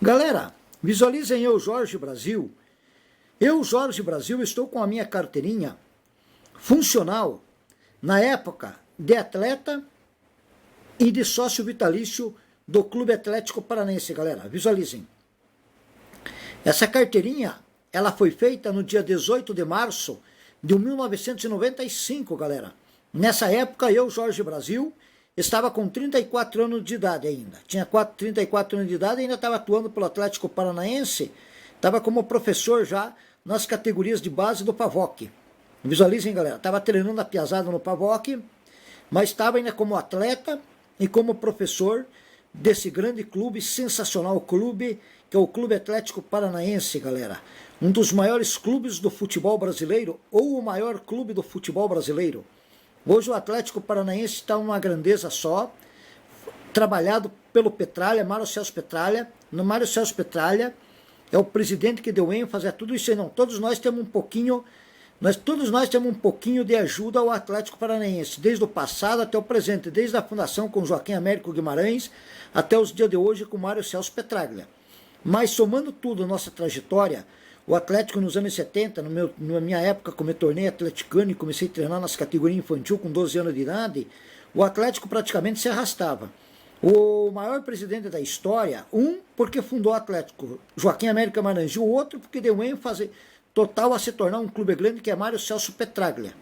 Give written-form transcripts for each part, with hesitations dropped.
Galera, visualizem eu, Jorge Brasil. Eu, Jorge Brasil, estou com a minha carteirinha funcional na época de atleta e de sócio vitalício do Clube Atlético Paranaense, galera. Visualizem. Essa carteirinha, ela foi feita no dia 18 de março de 1995, galera. Nessa época, eu, Jorge Brasil, estava com 34 anos de idade ainda. Tinha 34 anos de idade e ainda estava atuando pelo Atlético Paranaense. Estava como professor já nas categorias de base do PAVOC. Visualizem, galera. Estava treinando a piazada no PAVOC, mas estava ainda como atleta e como professor desse grande clube, sensacional clube, que é o Clube Atlético Paranaense, galera. Um dos maiores clubes do futebol brasileiro, ou o maior clube do futebol brasileiro. Hoje o Atlético Paranaense está uma grandeza só, trabalhado pelo Petralha, Mário Celso Petralha. No Mário Celso Petralha é o presidente que deu ênfase a tudo isso aí. Não, todos nós temos um pouquinho, todos nós temos um pouquinho de ajuda ao Atlético Paranaense, desde o passado até o presente, desde a fundação com Joaquim Américo Guimarães até os dias de hoje com Mário Celso Petraglia. Mas somando tudo a nossa trajetória, o Atlético nos anos 70, na minha época, como eu tornei atleticano e comecei a treinar nas categorias infantil com 12 anos de idade, o Atlético praticamente se arrastava. O maior presidente da história, porque fundou o Atlético, Joaquim Américo Guimarães, e o outro porque deu ênfase total a se tornar um clube grande, que é Mário Celso Petraglia.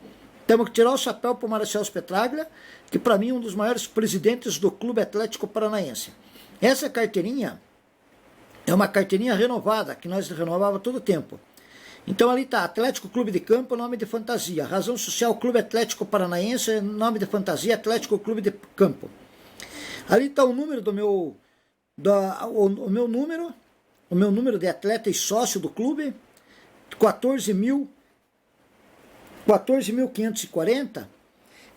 Temos que tirar o chapéu para o Mário Celso Petraglia, que para mim é um dos maiores presidentes do Clube Atlético Paranaense. Essa carteirinha é uma carteirinha renovada, que nós renovava todo o tempo. Então ali está, Atlético Clube de Campo, nome de fantasia. Razão Social Clube Atlético Paranaense, nome de fantasia, Atlético Clube de Campo. Ali está o número do meu, o meu número de atleta e sócio do clube, 14.540.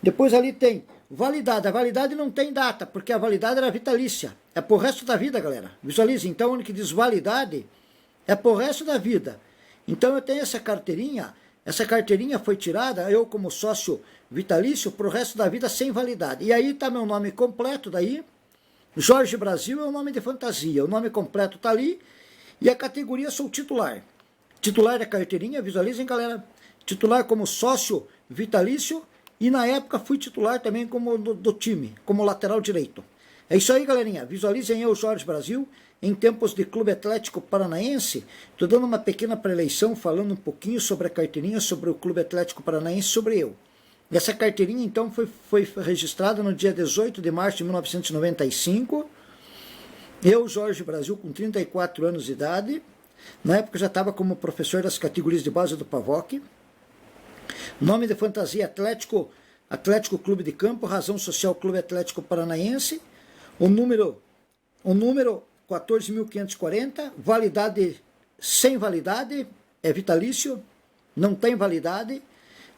Depois ali tem validade. A validade não tem data, porque a validade era vitalícia. É pro resto da vida, galera. Visualize. Então, onde que diz validade, é pro resto da vida. Então, eu tenho essa carteirinha. Essa carteirinha foi tirada, eu como sócio vitalício, pro resto da vida sem validade. E aí tá meu nome completo daí. Jorge Brasil é o nome de fantasia. O nome completo tá ali. E a categoria sou titular. Titular da carteirinha, visualizem, galera. Titular como sócio vitalício. E na época fui titular também como do time, como lateral direito. É isso aí, galerinha. Visualizem eu, Jorge Brasil, em tempos de Clube Atlético Paranaense. Estou dando uma pequena pré-eleição, falando um pouquinho sobre a carteirinha, sobre o Clube Atlético Paranaense, sobre eu. Essa carteirinha, então, foi registrada no dia 18 de março de 1995. Eu, Jorge Brasil, com 34 anos de idade. Na época já estava como professor das categorias de base do PAVOC. Nome de fantasia Atlético Clube de Campo, razão social Clube Atlético Paranaense, o número 14.540, validade sem validade, é vitalício, não tem validade,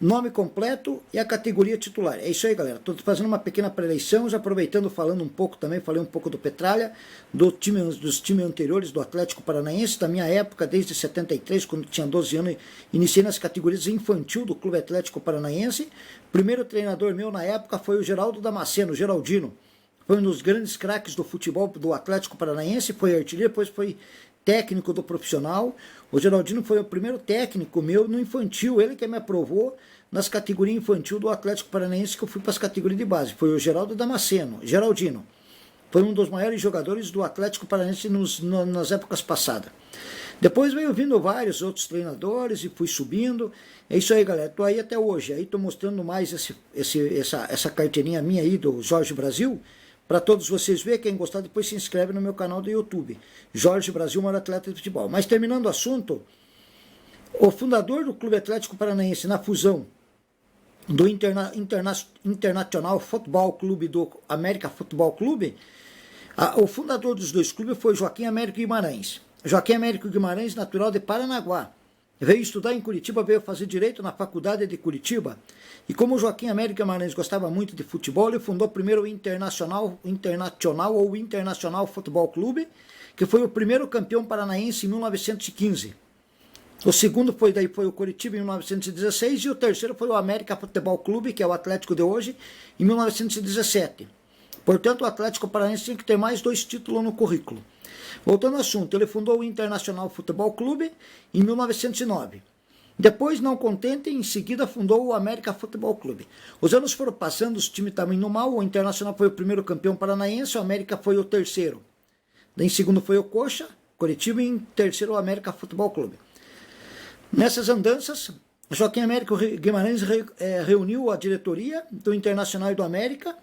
nome completo e a categoria titular. É isso aí, galera. Estou fazendo uma pequena pré-eleição, já aproveitando, falando um pouco também, falei um pouco do Petralha, dos times anteriores do Atlético Paranaense, da minha época, desde 73, quando tinha 12 anos, iniciei nas categorias infantil do Clube Atlético Paranaense. Primeiro treinador meu na época foi o Geraldo Damasceno, Geraldino. Foi um dos grandes craques do futebol do Atlético Paranaense, foi artilheiro, depois foi técnico do profissional. O Geraldino foi o primeiro técnico meu no infantil, ele que me aprovou nas categorias infantil do Atlético Paranaense, que eu fui para as categorias de base. Foi o Geraldo Damasceno, Geraldino. Foi um dos maiores jogadores do Atlético Paranaense nas épocas passadas. Depois veio vindo vários outros treinadores e fui subindo. É isso aí, galera. Estou aí até hoje. Aí estou mostrando mais essa carteirinha minha aí do Jorge Brasil, para todos vocês verem. Quem gostar, depois se inscreve no meu canal do YouTube. Jorge Brasil, maior atleta de futebol. Mas terminando o assunto, o fundador do Clube Atlético Paranaense, na fusão do Internacional Futebol Clube do América Futebol Clube, o fundador dos dois clubes foi Joaquim Américo Guimarães. Joaquim Américo Guimarães, natural de Paranaguá. Veio estudar em Curitiba, veio fazer Direito na Faculdade de Curitiba. E como o Joaquim Américo Guimarães gostava muito de futebol, ele fundou primeiro o Internacional Futebol Clube, que foi o primeiro campeão paranaense em 1915. O segundo foi o Curitiba em 1916 e o terceiro foi o América Futebol Clube, que é o Atlético de hoje, em 1917. Portanto, o Atlético Paranaense tinha que ter mais 2 títulos no currículo. Voltando ao assunto, ele fundou o Internacional Futebol Clube em 1909. Depois, não contente, em seguida fundou o América Futebol Clube. Os anos foram passando, os times estavam indo mal, o Internacional foi o primeiro campeão paranaense, o América foi o terceiro. Em segundo foi o Coxa, Coritiba, e em terceiro o América Futebol Clube. Nessas andanças, Joaquim Américo Guimarães reuniu a diretoria do Internacional e do América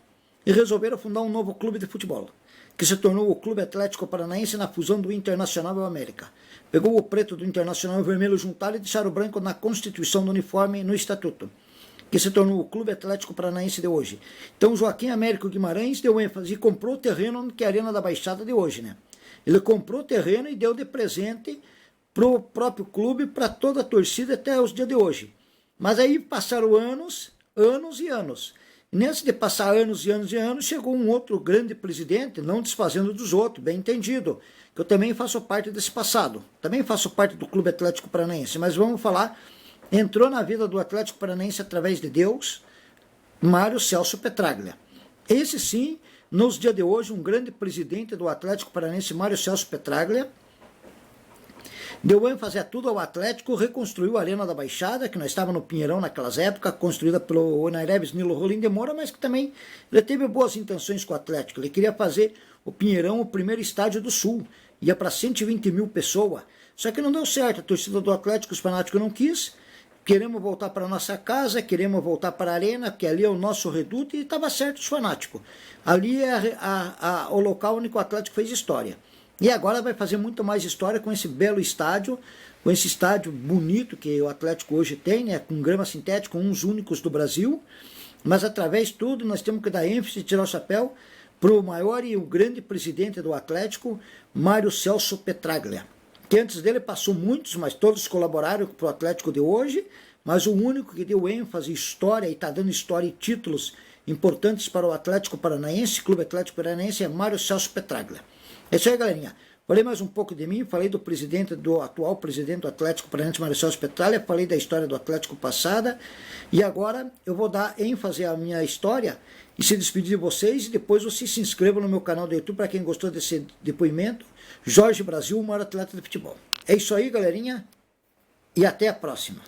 e resolveram fundar um novo clube de futebol, que se tornou o Clube Atlético Paranaense na fusão do Internacional e do América. Pegou o preto do Internacional e o vermelho, juntaram e deixaram o branco na constituição do uniforme e no estatuto, que se tornou o Clube Atlético Paranaense de hoje. Então Joaquim Américo Guimarães deu ênfase e comprou o terreno que é a Arena da Baixada de hoje, né? Ele comprou o terreno e deu de presente para o próprio clube, para toda a torcida até os dias de hoje. Mas aí passaram anos e anos. E nesse de passar anos e anos e anos, chegou um outro grande presidente, não desfazendo dos outros, bem entendido, que eu também faço parte desse passado. Também faço parte do Clube Atlético Paranaense, mas vamos falar, entrou na vida do Atlético Paranaense através de Deus, Mário Celso Petraglia. Esse sim, nos dias de hoje, um grande presidente do Atlético Paranaense, Mário Celso Petraglia, deu ênfase a tudo ao Atlético, reconstruiu a Arena da Baixada, que nós estávamos no Pinheirão naquelas épocas, construída pelo Onairebes Nilo Rolim de Moura, mas que também ele teve boas intenções com o Atlético. Ele queria fazer o Pinheirão o primeiro estádio do Sul, ia para 120 mil pessoas, só que não deu certo, a torcida do Atlético, os fanáticos não quis, queremos voltar para a nossa casa, queremos voltar para a Arena, que ali é o nosso reduto, e estava certo os fanáticos. Ali é o local onde o Atlético fez história. E agora vai fazer muito mais história com esse belo estádio, com esse estádio bonito que o Atlético hoje tem, né, com grama sintética, uns únicos do Brasil, mas através de tudo nós temos que dar ênfase e tirar o chapéu para o maior e o grande presidente do Atlético, Mário Celso Petraglia, que antes dele passou muitos, mas todos colaboraram para o Atlético de hoje, mas o único que deu ênfase, história, e está dando história e títulos importantes para o Atlético Paranaense, Clube Atlético Paranaense, é Mário Celso Petraglia. É isso aí, galerinha. Falei mais um pouco de mim, falei do atual presidente do Atlético Paranaense, Mário Celso Petraglia, falei da história do Atlético passada, e agora eu vou dar ênfase à minha história e se despedir de vocês, e depois vocês se inscrevam no meu canal do YouTube, para quem gostou desse depoimento, Jorge Brasil, o maior atleta de futebol. É isso aí, galerinha, e até a próxima.